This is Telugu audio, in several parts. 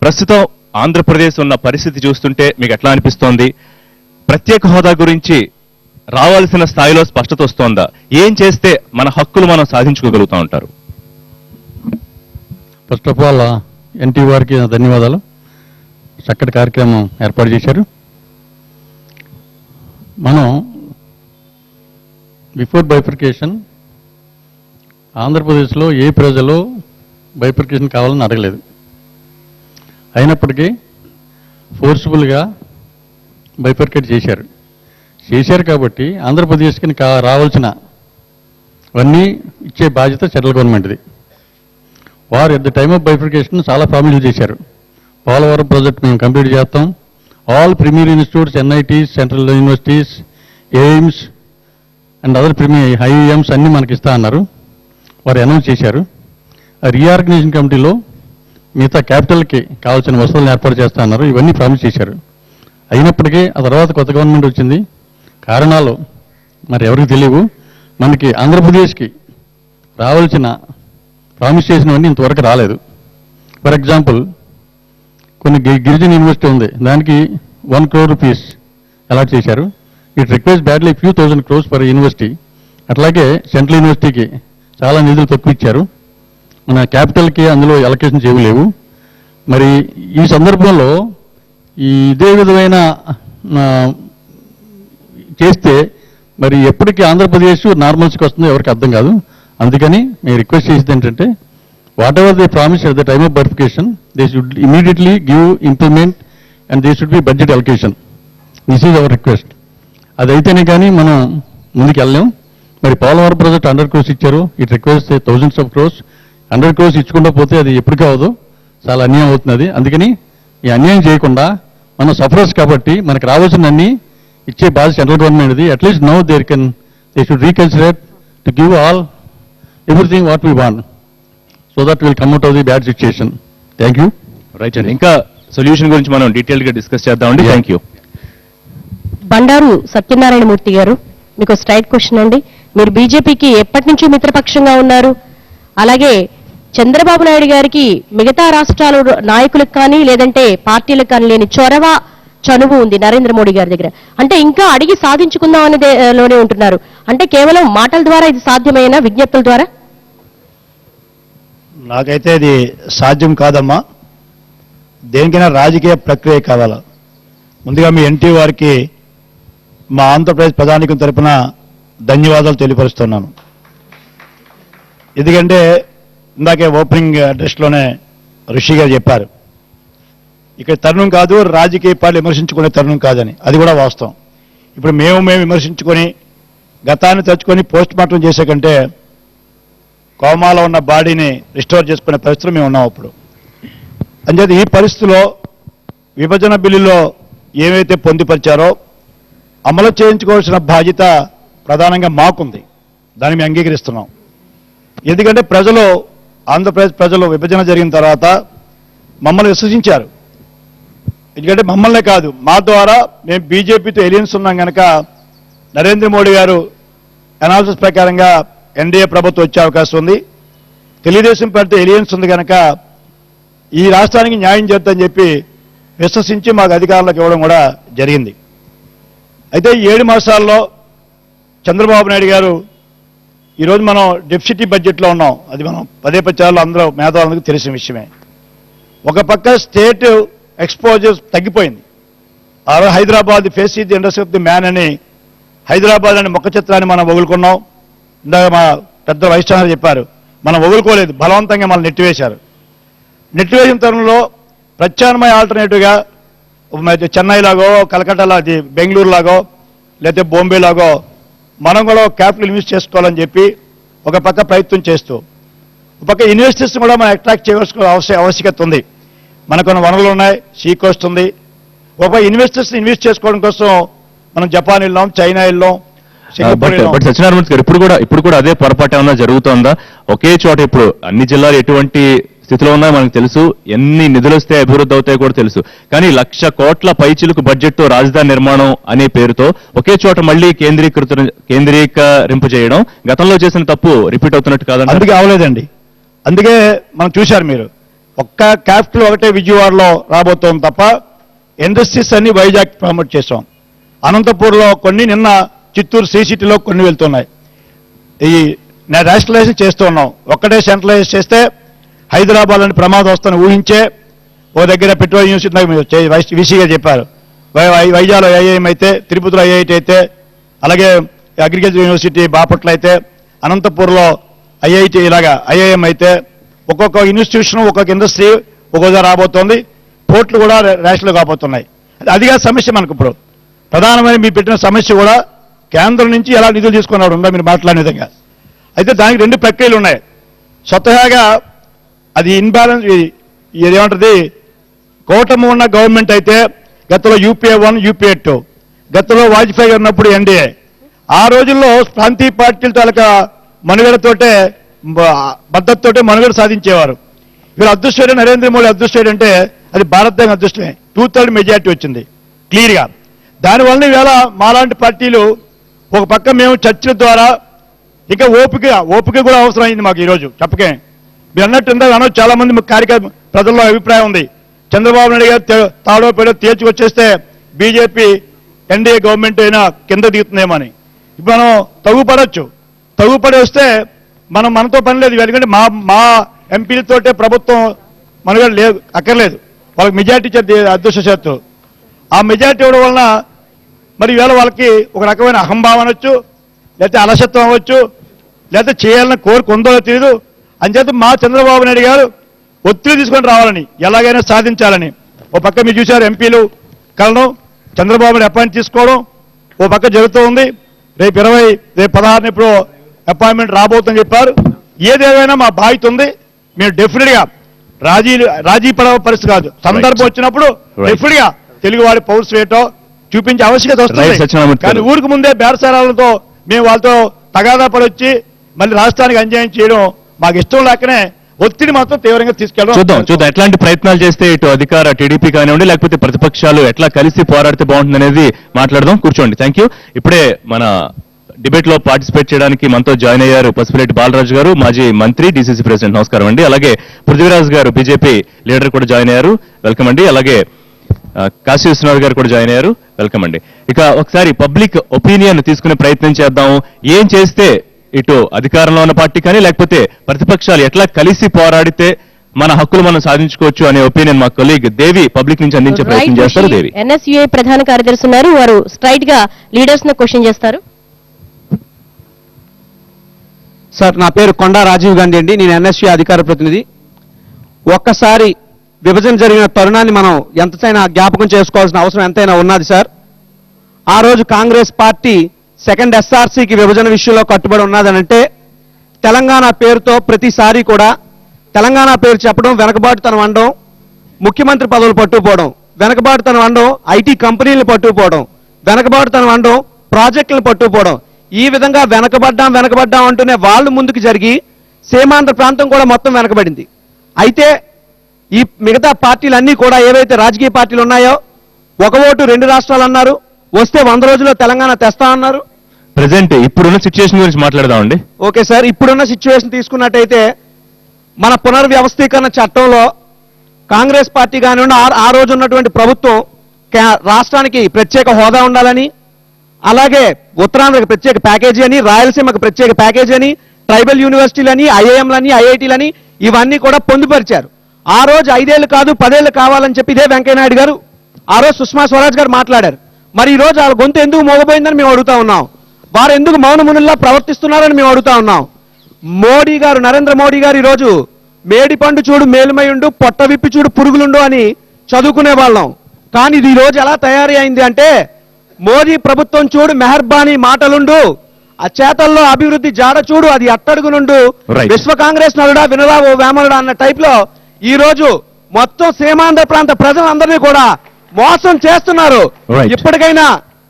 ప్రస్తుతం ఆంధ్రప్రదేశ్ ఉన్న పరిస్థితి చూస్తుంటే మీకు ఎట్లా అనిపిస్తోంది? ప్రత్యేక హోదా గురించి రావాల్సిన స్థాయిలో స్పష్టత వస్తోందా? ఏం చేస్తే మన హక్కులు మనం సాధించుకోగలుగుతా ఉంటారు? ఫస్ట్ ఆఫ్ ఆల్ ఎన్టీ వారికి ధన్యవాదాలు. చక్కటి కార్యక్రమం ఏర్పాటు చేశారు. మనం బిఫోర్ బైఫర్కేషన్ ఆంధ్రప్రదేశ్లో ఏ ప్రజలు బైఫర్కేషన్ కావాలని అడగలేదు. అయినప్పటికీ ఫోర్స్ఫుల్గా బైఫర్కేట్ చేశారు కాబట్టి ఆంధ్రప్రదేశ్కి రావాల్సిన అన్నీ ఇచ్చే బాధ్యత సెంట్రల్ గవర్నమెంట్ది. వారు at the time of bifurcation చాలా ప్రామిస్ చేశారు. పోలవరం ప్రాజెక్ట్ మేము కంప్లీట్ చేస్తాం, all premier institutes, NITs, central universities, AIIMS and other IIMs అన్నీ మనకి ఇస్తా అన్నారు. వారు అనౌన్స్ చేశారు. రీఆర్గనైజేషన్ కమిటీలో మిగతా క్యాపిటల్కి కావాల్సిన వసతులను ఏర్పాటు చేస్తా అన్నారు. ఇవన్నీ ప్రామిస్ చేశారు. అయినప్పటికీ ఆ తర్వాత కొత్త గవర్నమెంట్ వచ్చింది. కారణాలు మరి ఎవరికి తెలియవు. మనకి ఆంధ్రప్రదేశ్కి రావాల్సిన ప్రామిస్ చేసినవన్నీ ఇంతవరకు రాలేదు. ఫర్ ఎగ్జాంపుల్ కొన్ని గిరిజన యూనివర్సిటీ ఉంది, దానికి 1 crore rupees అలాట్ చేశారు. It request badly few thousand crores per university. అట్లాగే సెంట్రల్ యూనివర్సిటీకి చాలా నిధులు తక్కువ ఇచ్చారు. మన క్యాపిటల్కి అందులో అలొకేషన్ చేయలేవు. మరి ఈ సందర్భంలో ఇదే విధమైన చేస్తే మరి ఎప్పటికీ ఆంధ్రప్రదేశ్ నార్మల్స్కి వస్తుందో ఎవరికి అర్థం కాదు. అందుకని మేము రిక్వెస్ట్ చేసేది ఏంటంటే whatever they promise at the time of bifurcation they should immediately give implement and they should be budget allocation. This is our request. అదైతేనే కానీ మనం ముందుకు వెళ్ళలేం. మరి పోలవరం ప్రాజెక్ట్ 100 crores ఇచ్చారు. It request thousands of crores. 100 crores ఇచ్చుకుంటూ పోతే అది ఎప్పటికీ అవ్వదు, చాలా అన్యాయం అవుతుంది. అందుకని ఈ అన్యాయం చేయకుండా మనం సఫరర్స్ కాబట్టి మనకు రావాల్సిన అన్ని ఇచ్చే బాధ్యత సెంట్రల్ గవర్నమెంట్ది. At least now they should reconsider to give all everything what we want so that will come out of the bad situation. Thank you. Right అండి. ఇంకా సొల్యూషన్ గురించి మనం డీటెయిల్గా డిస్కస్ చేద్దామండి. Thank you. బండారు సత్యనారాయణ మూర్తి గారు, మీకు స్ట్రైట్ క్వశ్చన్ అండి. మీరు బీజేపీకి ఎప్పటి నుంచి మిత్రపక్షంగా ఉన్నారు? అలాగే చంద్రబాబు నాయుడు గారికి మిగతా రాష్ట్రాల నాయకులకు కానీ లేదంటే పార్టీలకు కానీ లేని చనువు ఉంది నరేంద్ర మోడీ గారి దగ్గర. అంటే ఇంకా అడిగి సాధించుకుందాం అనేలోనే ఉంటున్నారు. అంటే కేవలం మాటల ద్వారా ఇది సాధ్యమైన విజ్ఞప్తుల ద్వారా? నాకైతే ఇది సాధ్యం కాదమ్మా. దేనికైనా రాజకీయ ప్రక్రియ కావాలా. ముందుగా మీ ఎన్టీ వారికి మా ఆంధ్రప్రదేశ్ ప్రధానికం తరపున ధన్యవాదాలు తెలియపరుస్తున్నాను. ఎందుకంటే ఇందాకే ఓపెనింగ్ అడ్రస్లోనే ఋషి గారు చెప్పారు, ఇక్కడ తరుణం కాదు రాజకీయ పార్టీలు విమర్శించుకునే తరుణం కాదని. అది కూడా వాస్తవం. ఇప్పుడు మేము విమర్శించుకొని గతాన్ని తెచ్చుకొని పోస్ట్ మార్టం చేసే కంటే కోమాలో ఉన్న బాడీని రిస్టోర్ చేసుకునే పరిస్థితులు మేము ఉన్నాం ఇప్పుడు. అంచేత ఈ పరిస్థితిలో విభజన బిల్లులో ఏవైతే పొందుపరిచారో అమలు చేయించుకోవాల్సిన బాధ్యత ప్రధానంగా మాకుంది. దాన్ని మేము అంగీకరిస్తున్నాం. ఎందుకంటే ప్రజలు, ఆంధ్రప్రదేశ్ ప్రజలు విభజన జరిగిన తర్వాత మమ్మల్ని విశ్వసించారు. ఎందుకంటే మమ్మల్నే కాదు, మా ద్వారా మేము బీజేపీతో ఎలియన్స్ ఉన్నాం కనుక నరేంద్ర మోడీ గారు అనాలిసిస్ ప్రకారంగా ఎన్డీఏ ప్రభుత్వం వచ్చే అవకాశం ఉంది. తెలుగుదేశం పార్టీ ఎలియన్స్ ఉంది కనుక ఈ రాష్ట్రానికి న్యాయం చేద్దని చెప్పి విశ్వసించి మాకు అధికారులకు ఇవ్వడం కూడా జరిగింది. అయితే 7 మాసాల్లో చంద్రబాబు నాయుడు గారు, ఈరోజు మనం డెఫిసిటీ బడ్జెట్లో ఉన్నాం. అది మనం పదే పచ్చాల్లో అందరూ మేధావులందరికీ తెలిసిన విషయమే. ఒక పక్క స్టేట్ ఎక్స్పోజర్ తగ్గిపోయింది. Hyderabad face the industry of the man అని హైదరాబాద్ అనే ముఖ చిత్రాన్ని మనం వదులుకున్నాం. ఇందాక మా పెద్ద వైస్ ఛాన్సలర్ చెప్పారు, మనం వదులుకోలేదు, బలవంతంగా మనం నెట్టివేశారు. నెట్టివేసిన తరుణంలో ప్రత్యామ్నాయ ఆల్టర్నేటివ్గా చెన్నైలాగో, కలకట్టాలో, బెంగళూరు లాగో, లేకపోతే బాంబే లాగో మనం కూడా క్యాపిటల్ ఇన్వెస్ట్ చేసుకోవాలని చెప్పి ఒక పక్క ప్రయత్నం చేస్తూ, ఒక పక్క ఇన్వెస్టర్స్ కూడా మనం అట్రాక్ట్ చేయవలసిన ఆవశ్యకత ఉంది. మనకున్న వనరులు ఉన్నాయి, సీ కోస్ట్ ఉంది. ఒక ఇన్వెస్టర్స్ ఇన్వెస్ట్ చేసుకోవడం కోసం మనం జపాన్ వెళ్ళాం, చైనా వెళ్ళాం, బట్ సత్యనారాయణ గారు ఇప్పుడు కూడా అదే పొరపాటు ఏమన్నా జరుగుతోందా? ఒకే చోట ఇప్పుడు అన్ని జిల్లాలు ఎటువంటి స్థితిలో ఉన్నాయో మనకు తెలుసు, ఎన్ని నిధులు వస్తే అభివృద్ధి అవుతాయో కూడా తెలుసు. కానీ 1,00,000 కోట్ల పైచిలుకు బడ్జెట్తో రాజధాని నిర్మాణం అనే పేరుతో ఒకే చోట మళ్ళీ కేంద్రీకరింపు చేయడం గతంలో చేసిన తప్పు రిపీట్ అవుతున్నట్టు కాదండి? అందుకే అవలేదండి. అందుకే మనం చూశారు మీరు ఒక్క క్యాపిటల్ ఒకటే విజయవాడలో రాబోతోంది తప్ప ఇండస్ట్రీస్ అన్ని వైజాగ్ ప్రమోట్ చేసాం. అనంతపూర్లో కొన్ని, నిన్న చిత్తూరు సిటీలో కొన్ని వెళ్తున్నాయి. ఈ నేషనలైజ్ చేస్తూ ఉన్నాం. ఒక్కటే సెంట్రలైజ్ చేస్తే హైదరాబాద్ అని ప్రమాదం వస్తుందని ఊహించే ఓ దగ్గర పెట్రోల్ యూనివర్సిటీ వీసీగా చెప్పారు. వైజాగ్లో ఐఐఎం అయితే, తిరుపతిలో ఐఐటి అయితే, అలాగే అగ్రికల్చర్ యూనివర్సిటీ బాపట్ల అయితే, అనంతపూర్లో ఐఐటి ఇలాగా ఐఐఎం అయితే, ఒక్కొక్క ఇన్స్టిట్యూషన్ ఒక్కొక్క ఇండస్ట్రీ ఒక్కొక్కసారి రాబోతోంది. పోర్ట్లు కూడా రేషన్లు కాబోతున్నాయి. అదిగా సమస్య మనకు ఇప్పుడు ప్రధానమైన మీరు పెట్టిన సమస్య కూడా కేంద్రం నుంచి ఎలా నిధులు తీసుకున్నాడు ఉందా మీరు మాట్లాడిన విధంగా. అయితే దానికి రెండు ప్రక్రియలు ఉన్నాయి. స్వతహాగా అది ఇన్బ్యాలెన్స్, ఏమంటుంది, కూటమి ఉన్న గవర్నమెంట్ అయితే గతంలో యూపీఏ 1, యూపీఏ 2, గతంలో వాజ్పేయి ఉన్నప్పుడు ఎన్డీఏ, ఆ రోజుల్లో ప్రాంతీయ పార్టీల తాలూకా మనుగడతోటే మద్దతుతోటే మనుగడ సాధించేవారు. వీరు అదృష్టం నరేంద్ర మోడీ అదృష్టం అంటే అది భారతదేశం అదృష్టమే. 2/3 మెజార్టీ వచ్చింది క్లియర్గా. దానివల్ల ఈవేళ మాలాంటి పార్టీలు ఒక పక్క మేము చర్చల ద్వారా ఇంకా ఓపిక కూడా అవసరమైంది మాకు ఈరోజు చెప్పకే. మీరు అన్నట్టు ఇందాక చాలా మంది ప్రజల్లో అభిప్రాయం ఉంది, చంద్రబాబు నాయుడు గారు తాడో పేడో తేల్చుకొచ్చేస్తే బీజేపీ ఎన్డీఏ గవర్నమెంట్ అయినా కింద దిగుతుందేమో అని. ఇప్పుడు మనం తగుపడి వస్తే మనతో పని లేదు. ఎందుకంటే మా ఎంపీలతోటే ప్రభుత్వం మనుగడ లేదు, అక్కర్లేదు. వాళ్ళకి మెజార్టీ అదృష్టశాత్తు. ఆ మెజార్టీ ఇవ్వడం వలన మరి ఈవేళ వాళ్ళకి ఒక రకమైన అహంభావం అనొచ్చు, లేకపోతే అలసత్వం అవ్వచ్చు, లేకపోతే చేయాలని కోరిక ఉందో తెలియదు. అంచేత మా చంద్రబాబు నాయుడు గారు ఒత్తిడి తీసుకొని రావాలని, ఎలాగైనా సాధించాలని. ఓ పక్క మీరు చూశారు ఎంపీలు కలను చంద్రబాబు నాయుడు అపాయింట్ తీసుకోవడం ఓ పక్క జరుగుతూ ఉంది. రేపు 16 ఇప్పుడు అపాయింట్మెంట్ రాబోతుందని చెప్పారు. ఏదేమైనా మా బాధ్యత ఉంది. మేము డెఫినెట్గా రాజీ పడే పరిస్థితి కాదు. సందర్భం వచ్చినప్పుడు డెఫినెట్గా తెలుగు వాడి పౌరుషేటో చూపించే ఆవశ్యకత వస్తుంది. కానీ ఊరికి ముందే బేరసారాలతో మేము వాళ్ళతో తగాదా పడి వచ్చి మళ్ళీ రాష్ట్రానికి అన్యాయం చేయడం మాకు ఇష్టం లేకనే ఒత్తిడి మాత్రం తీవ్రంగా తీసుకెళ్ళడం. చూద్దాం ఎట్లాంటి ప్రయత్నాలు చేస్తే ఇటు అధికార టీడీపీ కానివ్వండి, లేకపోతే ప్రతిపక్షాలు ఎట్లా కలిసి పోరాడితే బాగుంటుంది అనేది మాట్లాడదాం. కూర్చోండి. Thank you. ఇప్పుడే మన డిబేట్ లో పార్టిసిపేట్ చేయడానికి మనతో జాయిన్ అయ్యారు పసుపులేటి బాలరాజు గారు, మాజీ మంత్రి, డీసీసీ ప్రెసిడెంట్. నమస్కారం అండి. అలాగే పృథ్వీరాజ్ గారు, బీజేపీ లీడర్ కూడా జాయిన్ అయ్యారు. వెల్కమ్ అండి. అలాగే కాశీ విశ్వనాథ్ గారు కూడా జాయిన్ అయ్యారు. వెల్కమ్ అండి. ఇక ఒకసారి పబ్లిక్ ఒపీనియన్ తీసుకునే ప్రయత్నం చేద్దాం. ఏం చేస్తే ఇటు అధికారంలో ఉన్న పార్టీ కానీ లేకపోతే ప్రతిపక్షాలు ఎట్లా కలిసి పోరాడితే మన హక్కులు మనం సాధించుకోవచ్చు అనే ఒపీనియన్ మా కొలీగ్ దేవి పబ్లిక్ నుంచి అందించే ప్రయత్నం చేస్తారు. దేవి ఎన్ఎస్యుఐ ప్రధాన కార్యదర్శి ఉన్నారు, వారు స్ట్రైట్ గా లీడర్స్ ను క్వశ్చన్ చేస్తారు. సార్, నా పేరు కొండా రాజీవ్ గాంధీ అండి. నేను ఎన్ఎస్యుఐ అధికార ప్రతినిధి. ఒక్కసారి విభజన జరిగిన తరుణాన్ని మనం ఎంతైనా జ్ఞాపకం చేసుకోవాల్సిన అవసరం ఎంతైనా ఉన్నది సార్. ఆ రోజు కాంగ్రెస్ పార్టీ సెకండ్ ఎస్ఆర్సీకి విభజన విషయంలో కట్టుబడి ఉన్నదనంటే తెలంగాణ పేరుతో ప్రతిసారి కూడా తెలంగాణ పేరు చెప్పడం, వెనకబాటుతనం అనడం, ముఖ్యమంత్రి పదవులు పట్టుకుపోవడం, వెనకబాటుతనం అనడం, ఐటీ కంపెనీలను పట్టుకుపోవడం, వెనకబాటుతనం అనడం, ప్రాజెక్టులను పట్టుకుపోవడం, ఈ విధంగా వెనకబడ్డాం అంటూనే వాళ్ళు ముందుకు జరిగి సీమాంధ్ర ప్రాంతం కూడా మొత్తం వెనకబడింది. అయితే ఈ మిగతా పార్టీలన్నీ కూడా ఏవైతే రాజకీయ పార్టీలు ఉన్నాయో ఒక ఓటు 2 రాష్ట్రాలు అన్నారు, వస్తే 100 రోజుల్లో తెలంగాణ తెస్తా అన్నారు. ప్రెసెంట్ ఇప్పుడున్న సిచ్యువేషన్ గురించి మాట్లాడదామండి. ఓకే సార్, ఇప్పుడున్న సిచ్యువేషన్ తీసుకున్నట్టయితే మన పునర్వ్యవస్థీకరణ చట్టంలో కాంగ్రెస్ పార్టీ కానివ్వండి, ఆ రోజు ఉన్నటువంటి ప్రభుత్వం రాష్ట్రానికి ప్రత్యేక హోదా ఉండాలని, అలాగే ఉత్తరాంధ్రకి ప్రత్యేక ప్యాకేజీ అని, రాయలసీమకు ప్రత్యేక ప్యాకేజీ అని, ట్రైబల్ యూనివర్సిటీలని, ఐఐఎంలని, ఐఐటీలని ఇవన్నీ కూడా పొందుపరిచారు. ఆ రోజు 5 ఏళ్ళు కాదు 10 ఏళ్ళు కావాలని చెప్పి ఇదే వెంకయ్యనాయుడు గారు, ఆ రోజు సుష్మా స్వరాజ్ గారు మాట్లాడారు. మరి ఈ రోజు వాళ్ళ గొంతు ఎందుకు మోగపోయిందని మేము అడుగుతా ఉన్నాం. వారు ఎందుకు మౌనమునుల్లా ప్రవర్తిస్తున్నారని మేము అడుగుతా ఉన్నాం. మోడీ గారు, నరేంద్ర మోడీ గారు ఈరోజు మేడిపండు చూడు మేలుమయుండు, పొట్ట విప్పి చూడు పురుగులుండు అని చదువుకునే వాళ్ళం. కానీ ఇది ఈ రోజు ఎలా తయారీ అయింది అంటే, మోదీ ప్రభుత్వం చూడు మెహర్బానీ మాటలుండు, ఆ చేతల్లో అభివృద్ధి జాడ చూడు అది అట్టడుగునుండు, విశ్వ కాంగ్రెస్ నలుడా వినరా ఓ వేమనుడా అన్న టైప్ లో ఈ రోజు మొత్తం సీమాంధ్ర ప్రాంత ప్రజలందరినీ కూడా మోసం చేస్తున్నారు. ఇప్పటికైనా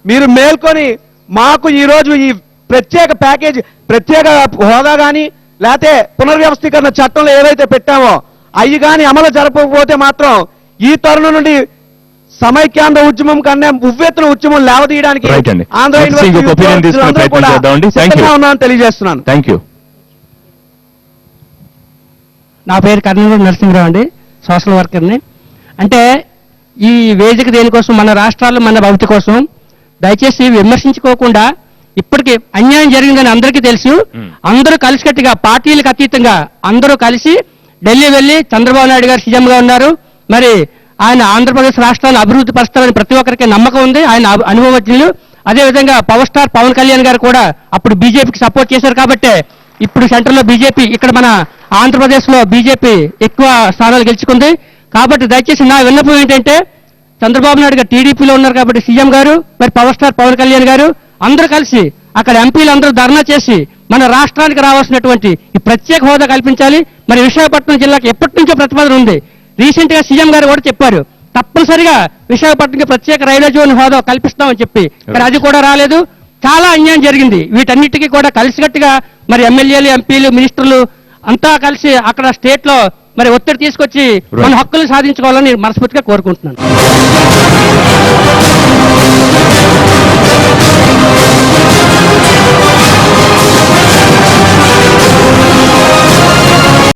మీరు మేల్కొని మాకు ఈ రోజు ఈ ప్రత్యేక ప్యాకేజీ, ప్రత్యేక హోదా కానీ లేకపోతే పునర్వ్యవస్థీకరణ చట్టంలో ఏవైతే పెట్టామో అవి కానీ అమలు జరపకపోతే మాత్రం ఈ తరుణం నుండి సమైక్యాంధ్ర ఉద్యమం కన్నా ఉవ్వెత్తున ఉద్యమం లేవదీయడానికి ఆంధ్ర యూనివర్సిటీ ఉన్నామని తెలియజేస్తున్నాను. Thank you. నా పేరు కర్నూలు నరసింహరావు అండి. సోషల్ వర్కర్ని. అంటే ఈ వేదిక దేనికోసం, మన రాష్ట్రాల్లో మన భవిత కోసం. దయచేసి విమర్శించుకోకుండా, ఇప్పటికి అన్యాయం జరిగిందని అందరికీ తెలుసు, అందరూ కలిసికట్టుగా పార్టీలకు అతీతంగా అందరూ కలిసి ఢిల్లీ వెళ్ళి చంద్రబాబు నాయుడు గారు సీఎంగా ఉన్నారు, మరి ఆయన ఆంధ్రప్రదేశ్ రాష్ట్రాన్ని అభివృద్ధి పరుస్తారని ప్రతి ఒక్కరికి నమ్మకం ఉంది, ఆయన అనుభవజ్ఞులు. అదేవిధంగా పవర్ స్టార్ పవన్ కళ్యాణ్ గారు కూడా అప్పుడు బీజేపీకి సపోర్ట్ చేశారు కాబట్టే ఇప్పుడు సెంట్రల్లో బీజేపీ, ఇక్కడ మన ఆంధ్రప్రదేశ్లో బీజేపీ ఎక్కువ స్థానాలు గెలుచుకుంది. కాబట్టి దయచేసి నా విన్నపం ఏంటంటే, చంద్రబాబు నాయుడు గారు టీడీపీలో ఉన్నారు కాబట్టి సీఎం గారు, మరి పవర్ స్టార్ పవన్ కళ్యాణ్ గారు అందరూ కలిసి అక్కడ ఎంపీలు అందరూ ధర్నా చేసి మన రాష్ట్రానికి రావాల్సినటువంటి ఈ ప్రత్యేక హోదా కల్పించాలి. మరి విశాఖపట్నం జిల్లాకి ఎప్పటి నుంచో ప్రతిపాదన ఉంది. రీసెంట్ గా సీఎం గారు కూడా చెప్పారు, తప్పనిసరిగా విశాఖపట్నంకి ప్రత్యేక రైల్వే జోన్ హోదా కల్పిస్తామని చెప్పి, మరి అది కూడా రాలేదు. చాలా అన్యాయం జరిగింది. వీటన్నిటికీ కూడా కలిసికట్టుగా మరి ఎమ్మెల్యేలు, ఎంపీలు, మినిస్టర్లు అంతా కలిసి అక్కడ స్టేట్ లో మరి ఒత్తిడి తీసుకొచ్చి మన హక్కులు సాధించుకోవాలని మనస్ఫూర్తిగా కోరుకుంటున్నాను.